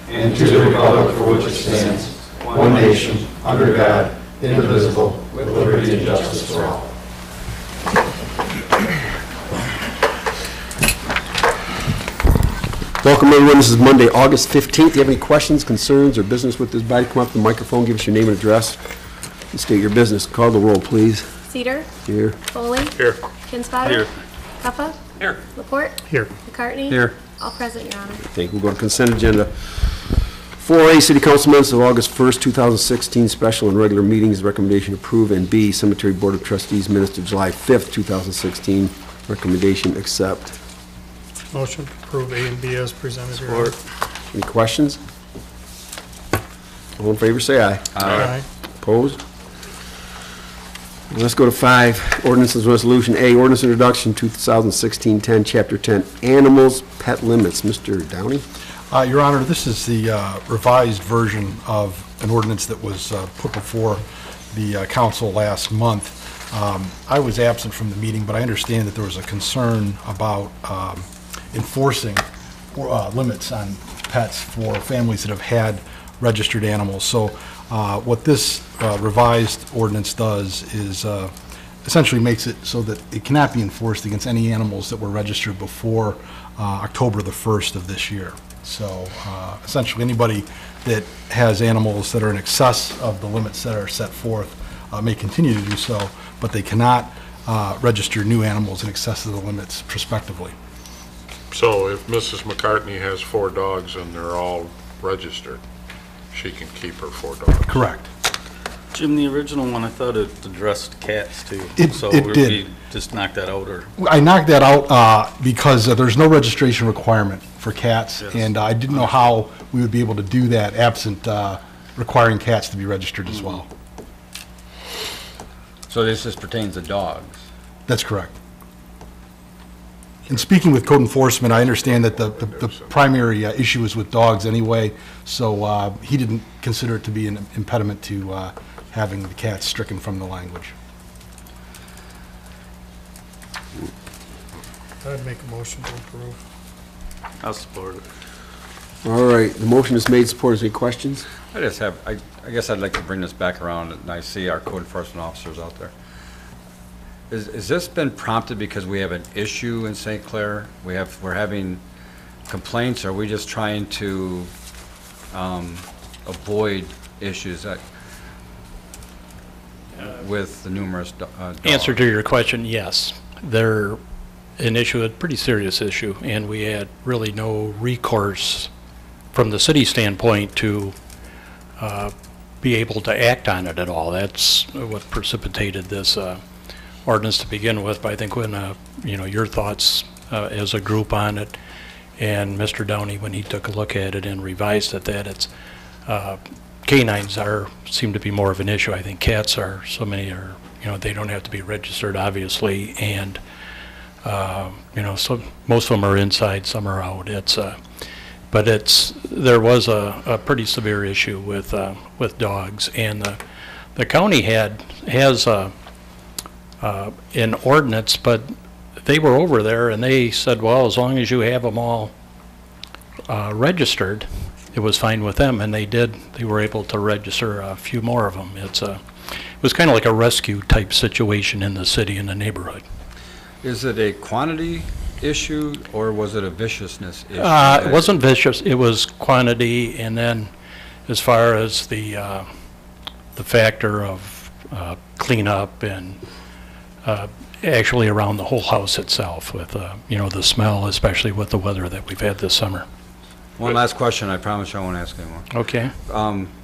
and to the republic for which it stands, one nation, under God, indivisible, with liberty and justice for all. Welcome everyone. This is Monday, August 15th. If you have any questions, concerns, or business with this body, come up to the microphone, give us your name and address, and state your business. Call the roll, please. Cedar. Here. Foley. Here. Kinspatter. Here. Cuffa. Here. Laporte. Here. McCartney. Here. All present, Your Honor. Thank you. We'll go to consent agenda. 4A, City Council minutes of August 1st, 2016, special and regular meetings, recommendation approve, and B, Cemetery Board of Trustees minutes of July 5th, 2016, recommendation accept. Motion to approve A and B as presented. Support. Any questions? All in favor, say aye. Aye. Opposed? Let's go to 5, ordinances resolution A, ordinance introduction 2016-10, chapter 10, animals, pet limits. Mr. Downey? Your Honor, this is the revised version of an ordinance that was put before the council last month. I was absent from the meeting, but I understand that there was a concern about enforcing limits on pets for families that have had registered animals. So what this revised ordinance does is essentially makes it so that it cannot be enforced against any animals that were registered before October the 1st of this year. So essentially anybody that has animals that are in excess of the limits that are set forth may continue to do so, but they cannot register new animals in excess of the limits prospectively. So if Mrs. McCartney has 4 dogs and they're all registered, she can keep her 4 dogs? Correct. Jim, the original one, I thought it addressed cats too. It did. We just knocked that out, or? I knocked that out because there's no registration requirement for cats, Yes. and I didn't know how we would be able to do that absent requiring cats to be registered as well. So this just pertains to dogs? That's correct. And speaking with code enforcement, I understand that the primary issue is with dogs anyway, so he didn't consider it to be an impediment to having the cats stricken from the language. I'd make a motion to approve. I'll support it. All right, the motion is made, supported. Any questions? I just have, I guess I'd like to bring this back around, and I see our code enforcement officers out there. Has this been prompted because we have an issue in St. Clair? We're having complaints, or are we just trying to avoid issues with the numerous dogs? Answer to your question, yes. They're an issue, a pretty serious issue, and we had really no recourse from the city standpoint to be able to act on it at all. That's what precipitated this ordinance to begin with. But I think when your thoughts as a group on it, and Mr. Downey, when he took a look at it and revised it, that it's canines seem to be more of an issue. I think cats are, so many are, they don't have to be registered, obviously, and so most of them are inside, some are out. But there was a pretty severe issue with dogs, and the county has an ordinance, but they were over there and they said, well, as long as you have them all registered, it was fine with them, and they did. They were able to register a few more of them. It was kind of like a rescue type situation in the city and the neighborhood. Is it a quantity issue, or was it a viciousness issue? It wasn't vicious. It was quantity, and then as far as the factor of cleanup and actually around the whole house itself with the smell, especially with the weather that we've had this summer. One last question. I promise I won't ask anymore. Okay.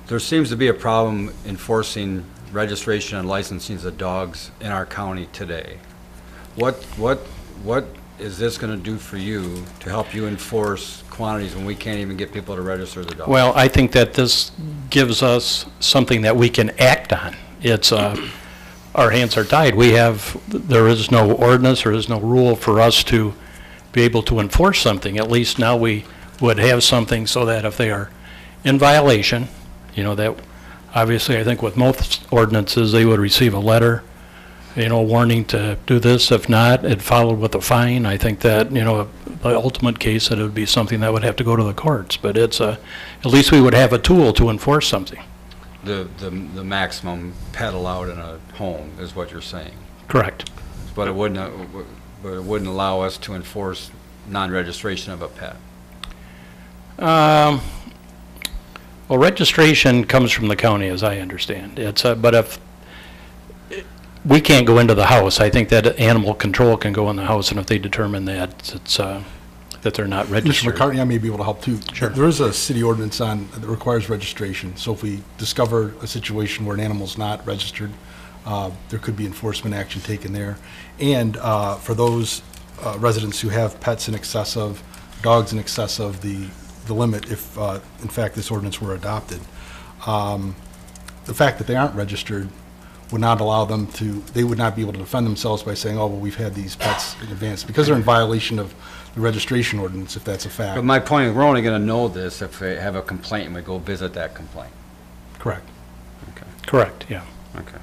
There seems to be a problem enforcing registration and licensing of dogs in our county today. What is this going to do for you to help you enforce quantities when we can't even get people to register the dogs? Well, I think that this gives us something that we can act on. It's our hands are tied. There is no ordinance, there is no rule for us to be able to enforce something. At least now we would have something so that if they are in violation, that obviously I think with most ordinances they would receive a letter, warning to do this. If not, it followed with a fine. I think that, the ultimate case, that it would be something that would have to go to the courts, but it's at least we would have a tool to enforce something. The maximum pet allowed in a home is what you're saying. Correct. But it wouldn't allow us to enforce non-registration of a pet. Well, registration comes from the county, as I understand. But if we can't go into the house, I think that animal control can go in the house, and if they determine that that they're not Mr. registered. McCartney, I may be able to help too. Sure. There is a city ordinance that requires registration. So if we discover a situation where an animal's not registered, there could be enforcement action taken there. And for those residents who have pets in excess of, dogs in excess of the limit, if in fact this ordinance were adopted, the fact that they aren't registered would not allow them to, they would not be able to defend themselves by saying, oh, well, we've had these pets in advance, because they're in violation of the registration ordinance, if that's a fact. But my point is, we're only going to know this if we have a complaint and we go visit that complaint. Correct. Okay. Correct, yeah. Okay.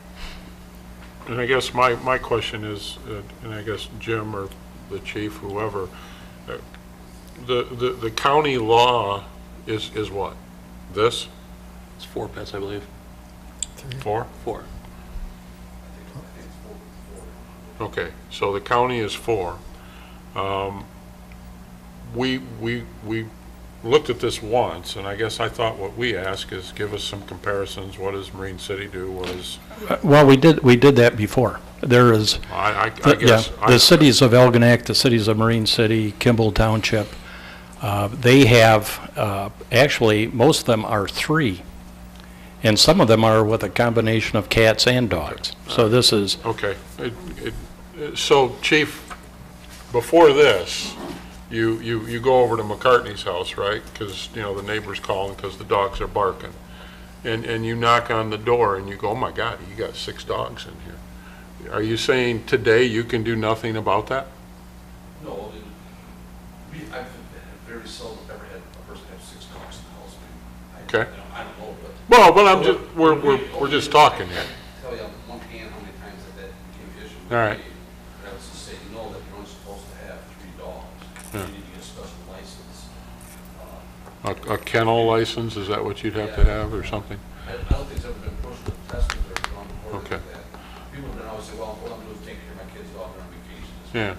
And I guess my question is, and I guess Jim or the chief, whoever, the county law is what? This? It's 4 pets, I believe. 4? 4. Okay, so the county is 4. We looked at this once, and I guess I thought what we ask is give us some comparisons. What does Marine City do? What is? Well, we did that before. There is, I guess. the cities of Elginak, the cities of Marine City, Kimball Township, they have, actually, most of them are 3. And some of them are with a combination of cats and dogs. So this is... Okay. So, Chief, before this, you go over to McCartney's house, right? Because, you know, the neighbor's calling because the dogs are barking. And you knock on the door and you go, oh, my God, you got 6 dogs in here. Are you saying today you can do nothing about that? No, I've very seldom ever had a person have 6 dogs in the house. Okay. I don't know, but. Well, but I'm just, we're just talking here. Tell you on one hand how many times that became an issue. All right. I was to say, no, that you're only supposed to have 3 dogs. Yeah. You need to get a special license. A kennel license, is that what you'd have to have or something? I don't think it's ever been pushed with tested or gone before. Okay. Like that. People have been always say, well, what I'm doing is taking care of my kid's dog on vacation. Yeah.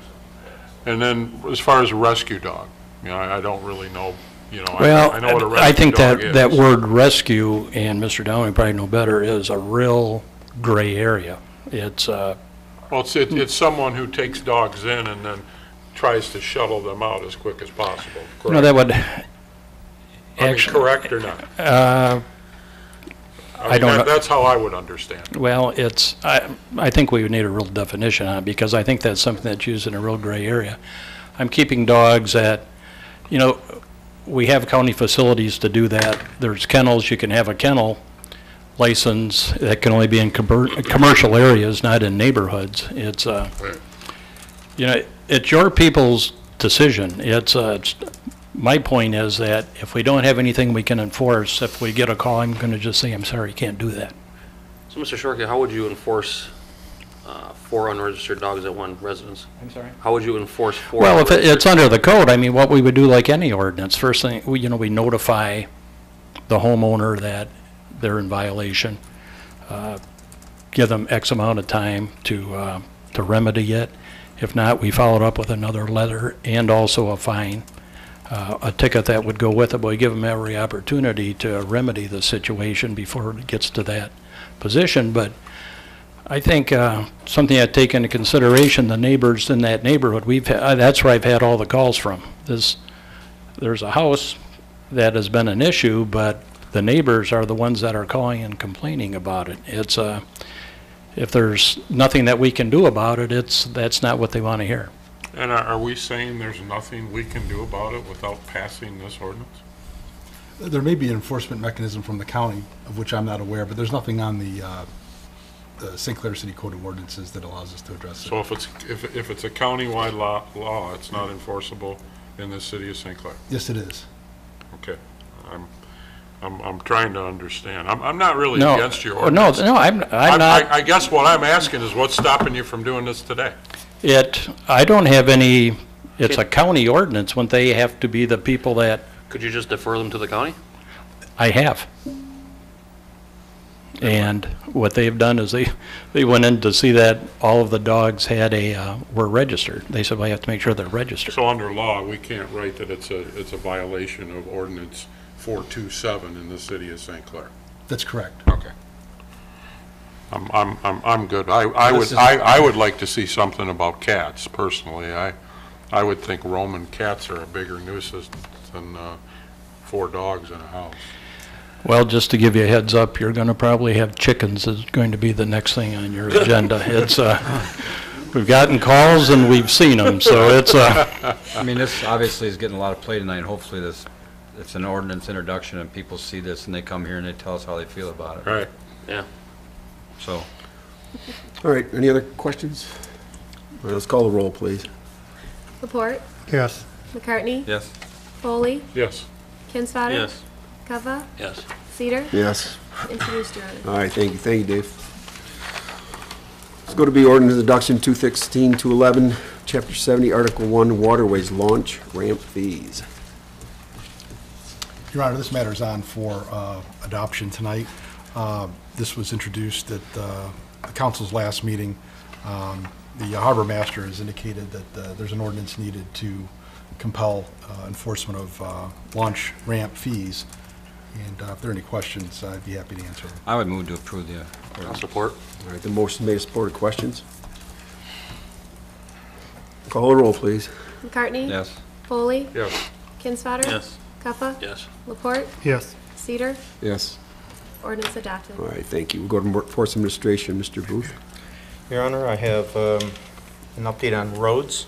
And then as far as a rescue dog, you know, I don't really know, you know, Well, I know what a rescue I think dog is. that word rescue, and Mr. Downing probably know better, is a real gray area. It's, Well, it's someone who takes dogs in and then tries to shuttle them out as quick as possible, correct? that would I mean, actually... correct or not? I don't know. That's how I would understand it. Well, I think we would need a real definition on it, because I think that's something that's used in a real gray area. I'm keeping dogs at, you know, we have county facilities to do that. There's kennels. You can have a kennel license that can only be in commercial areas, not in neighborhoods. It's, you know, it's your people's decision. It's my point is that if we don't have anything we can enforce, if we get a call, I'm going to just say, I'm sorry, you can't do that. So, Mr. Shorkey, how would you enforce 4 unregistered dogs at one residence? I'm sorry? How would you enforce 4? Well, if it's under the code, I mean, what we would do like any ordinance, first thing, we notify the homeowner that they're in violation, give them X amount of time to remedy it. If not, we follow it up with another letter and also a fine. A ticket that would go with it, but we give them every opportunity to remedy the situation before it gets to that position. But I think something I take into consideration, the neighbors in that neighborhood, that's where I've had all the calls from. There's a house that has been an issue, but the neighbors are the ones that are calling and complaining about it. It's if there's nothing that we can do about it, that's not what they want to hear. And are we saying there's nothing we can do about it without passing this ordinance? There may be an enforcement mechanism from the county, of which I'm not aware, but there's nothing on the St. Clair City Code of Ordinances that allows us to address it. So if it's a countywide law, it's not enforceable in the city of St. Clair? Yes, it is. Okay. I'm trying to understand. I'm not really against your ordinance. No, I'm not. I guess what I'm asking is what's stopping you from doing this today? I don't have any It's a county ordinance when they have to be the people that Could you just defer them to the county? I have. And what they've done is they went in to see that all of the dogs had were registered. They said, well, you have to make sure they're registered. So under law, we can't write that it's a violation of ordinance 427 in the city of St. Clair. That's correct. Okay. I'm good. I would like to see something about cats, personally. I would think Roman cats are a bigger nuisance than 4 dogs in a house. Well, just to give you a heads up, you're going to probably have chickens is going to be the next thing on your agenda. It's, we've gotten calls and we've seen them, so it's, I mean, this obviously is getting a lot of play tonight, and hopefully it's an ordinance introduction and people see this and they come here and they tell us how they feel about it. Right. Yeah. So, All right, any other questions? All right, let's call the roll, please. Laporte, Yes. McCartney, yes. Foley, Yes. Kinsfater. Yes. Cuffa, Yes. Cedar. Yes. Introduced, Your Honor. All right, thank you, Dave. Let's go to B, ordinance introduction 216-211, Chapter 70, Article 1, Waterways Launch Ramp Fees. Your Honor, this matter is on for adoption tonight. This was introduced at the council's last meeting. The harbor master has indicated that there's an ordinance needed to compel enforcement of launch ramp fees. And if there are any questions, I'd be happy to answer them. I would move to approve the I'll ordinance. support. All right, the motion made, supported. Questions? Call the roll, please. McCartney. Yes. Foley, Yes. Kinsfater. Yes. Cuffa. Yes. Laporte, Yes. Cedar. Yes. Ordinance adopted. All right, thank you. We'll go to Workforce Administration, Mr. Booth. Your Honor, I have an update on roads.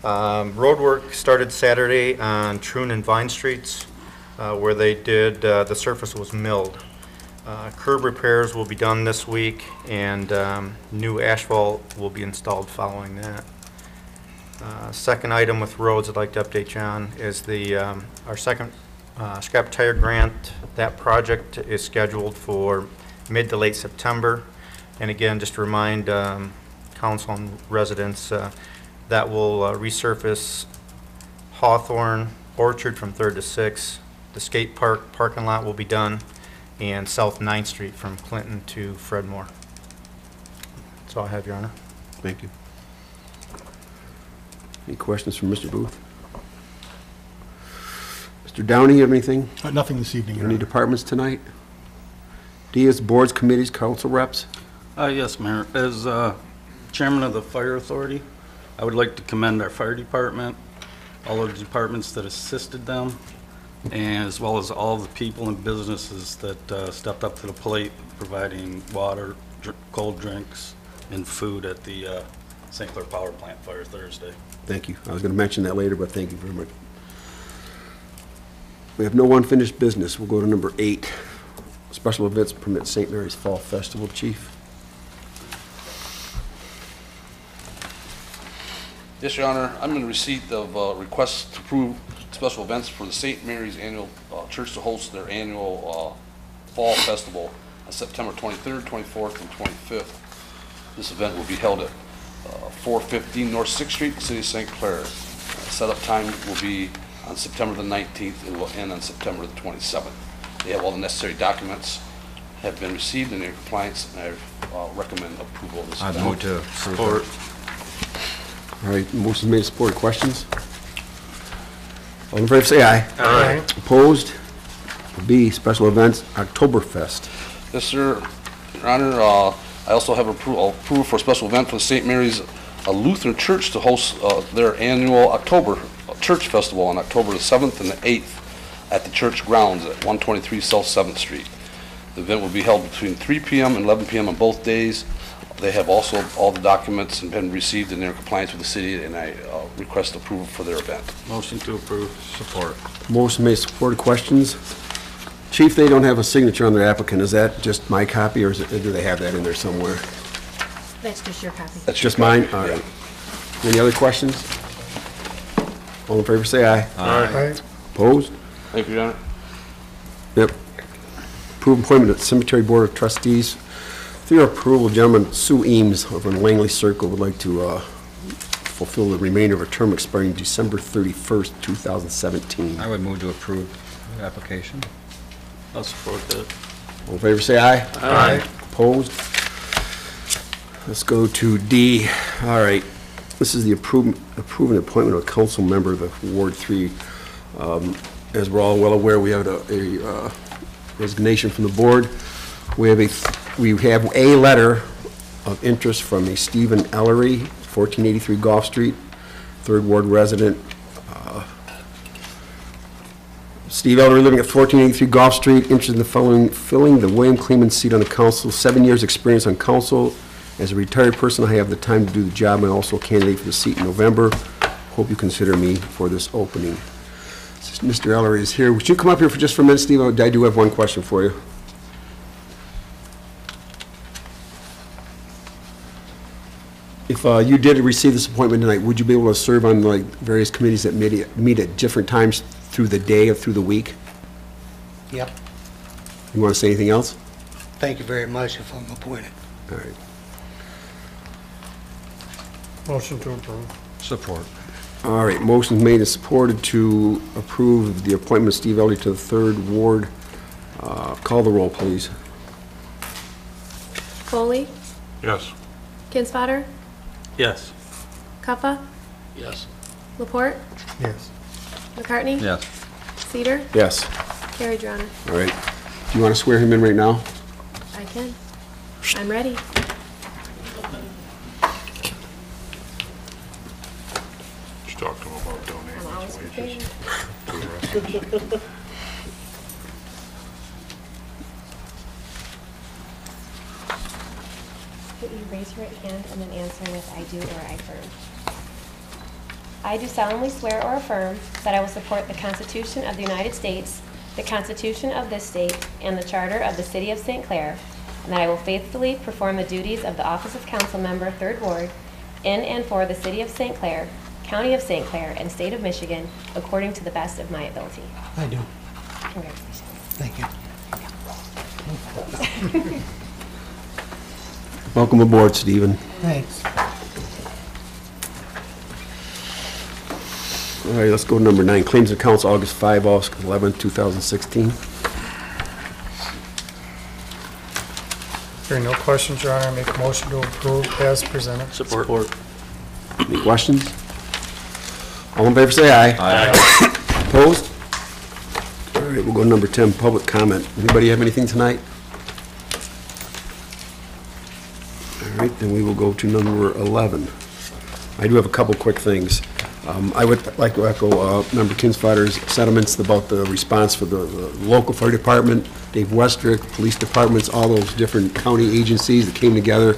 Road work started Saturday on Troon and Vine Streets, where they did, the surface was milled. Curb repairs will be done this week, and new asphalt will be installed following that. Second item with roads I'd like to update you on is our second scrap tire grant. That project is scheduled for mid to late September. And again, just to remind council and residents, that will resurface Hawthorne Orchard from 3rd to 6th. The skate park parking lot will be done, and South 9th Street from Clinton to Fredmore. That's all I have, Your Honor. Thank you. Any questions from Mr. Booth? Mr. Downey, you have anything? Nothing this evening, Your Any Honor. departments tonight? D is boards, committees, council reps? Yes, Mayor. As chairman of the Fire Authority, I would like to commend our fire department, all of the departments that assisted them, and as well as all the people and businesses that stepped up to the plate, providing water, cold drinks, and food at the St. Clair Power Plant fire Thursday. Thank you. I was going to mention that later, but thank you very much. We have no unfinished business. We'll go to number 8. Special events permit St. Mary's Fall Festival. Chief? Yes, Your Honor, I'm in receipt of requests to approve special events for the St. Mary's Annual Church to host their annual Fall Festival on September 23rd, 24th, and 25th. This event will be held at 415 North 6th Street, City of St. Clair. Setup time will be on September the 19th and will end on September the 27th. They have all the necessary documents have been received and they're in compliance, and I recommend approval of this I'd event. move to support. All right, motion made, supported. Questions? All in favor, say aye. Aye. Opposed? B, special events, Oktoberfest. Yes, sir. Your Honor, I also have approval for a special event for the St. Mary's Lutheran Church to host their annual October Church Festival on October the 7th and the 8th at the church grounds at 123 South 7th Street. The event will be held between 3 p.m. and 11 p.m. on both days. They have also all the documents and been received in their compliance with the city, and I request approval for their event. Motion to approve. Support. Motion made, supported. Questions? Chief, they don't have a signature on their applicant. Is that just my copy, or do they have that in there somewhere? That's just your copy. That's Just your mine? copy. All Yeah. right. Any other questions? All in favor, say aye. Aye. Opposed? Thank you, Your Honor. Yep. Approve appointment at Cemetery Board of Trustees. For your approval, gentlemen, Sue Eames over in Langley Circle would like to fulfill the remainder of a term expiring December 31st, 2017. I would move to approve the application. I'll support that. All in favor, say aye. Aye. Opposed? Let's go to D. All right. This is the approving appointment of a council member of the Ward 3. As we're all well aware, we have a resignation from the board. We have a letter of interest from a Stephen Ellery, 1483 Gulf Street, 3rd Ward resident. Steve Ellery, living at 1483 Gulf Street, interested in filling the William Kleeman seat on the council. 7 years experience on council. As a retired person, I have the time to do the job. I'm also a candidate for the seat in November. Hope you consider me for this opening. Mr. Ellery is here. Would you come up here for just a minute, Steve? I do have one question for you. If you did receive this appointment tonight, would you be able to serve on like various committees that meet at different times through the day or through the week? Yep. You want to say anything else? Thank you very much if I'm appointed. All right. Motion to approve. Support. All right, motion's made and supported to approve the appointment of Steve Ellery to the 3rd Ward. Call the roll, please. Foley, Yes. Kinsfater, Yes. Cuffa, Yes. Laporte, Yes. McCartney. Yes. Cedar, Yes. carried, Your Honor. All right. Do you want to swear him in right now? I can. I'm ready. Just talk to him about I'm donating always his prepared. wages to the residents. Could you raise your right hand and then answer with I do or I affirm? I do solemnly swear or affirm that I will support the Constitution of the United States, the Constitution of this state, and the Charter of the City of St. Clair, and that I will faithfully perform the duties of the Office of Council Member, 3rd Ward, in and for the City of St. Clair, County of St. Clair, and State of Michigan, according to the best of my ability. I do. Congratulations. Thank you. Welcome aboard, Stephen. Thanks. All right, let's go to number 9. Claims of Council, August 5, August 11, 2016. Hearing no questions, Your Honor, I make a motion to approve as presented. Support. Any questions? All in favor, say aye. Aye. Opposed? All right, we'll go to number 10, public comment. Anybody have anything tonight? All right, then we will go to number 11. I do have a couple quick things. I would like to echo Member Kinsfatter's sentiments about the response for the local fire department, Dave Westrick, police departments, all those different county agencies that came together.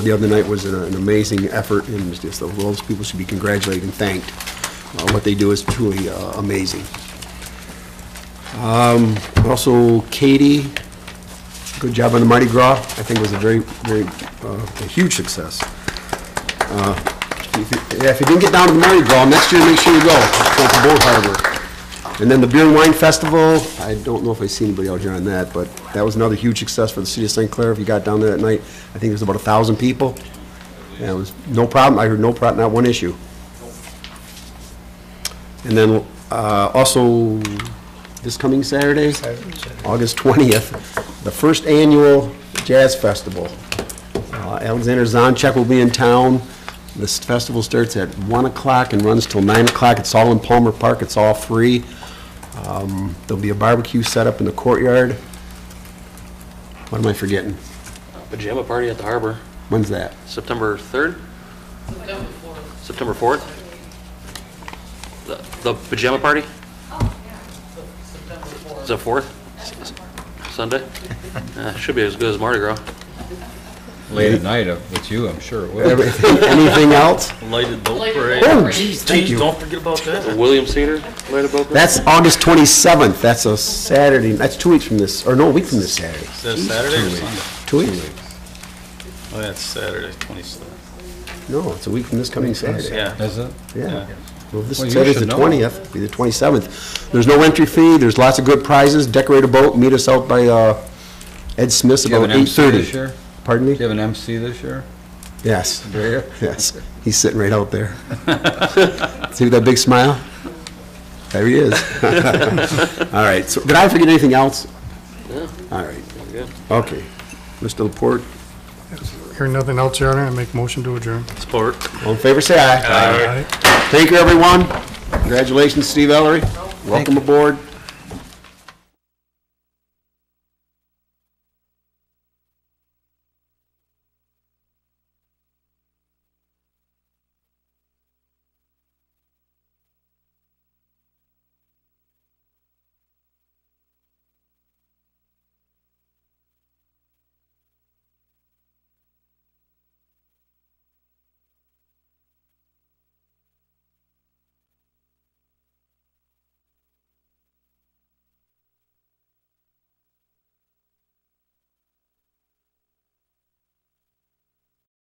The other night was an amazing effort, and just those people should be congratulated and thanked. What they do is truly amazing. Also, Katie, good job on the Mardi Gras. I think it was a a huge success. If you didn't get down to the Mardi Gras, next year make sure you go. It's the Boat Harbor. And then the Beer and Wine Festival, I don't know if I see anybody out here on that, but that was another huge success for the city of St. Clair. If you got down there that night, I think there was about 1,000 people. And it was no problem. I heard no problem, not one issue. And then also this coming Saturday, August 20th, the first annual Jazz Festival. Alexander Zonchek will be in town. This festival starts at 1 o'clock and runs till 9 o'clock. It's all in Palmer Park. It's all free. There'll be a barbecue set up in the courtyard. What am I forgetting? Pajama party at the harbor, When's that? September 3rd? September 4th? The pajama party? Is that 4th? Sunday? Should be as good as Mardi Gras. Late at night with you, I'm sure it will. Anything else? Lighted boat parade. Oh, geez, thank you. Don't forget about that. William Cedar, later boat. That's August 27th. That's a Saturday. That's 2 weeks from this, or no, a week from this Saturday. Is that Saturday or Sunday? 2 weeks? Oh, that's Saturday, 27th. No, it's a week from this coming Saturday. Yeah. Is it? Yeah. Well, this Well, you Saturday's the should know. 20th, be the 27th. There's no entry fee. There's lots of good prizes. Decorate a boat. Meet us out by Ed Smith's Do you have about an MC this 8:30. year? Pardon me? Do you have an MC this year? Yes. Yes. He's sitting right out there. See that big smile? There he is. All right. So, did I forget anything else? Yeah, All right. very good. Okay. Mr. Laporte, Hearing nothing else, Your Honor, I make motion to adjourn. Support. all in favor, say aye. Aye. Thank you, everyone. Congratulations, Steve Ellery. Welcome aboard.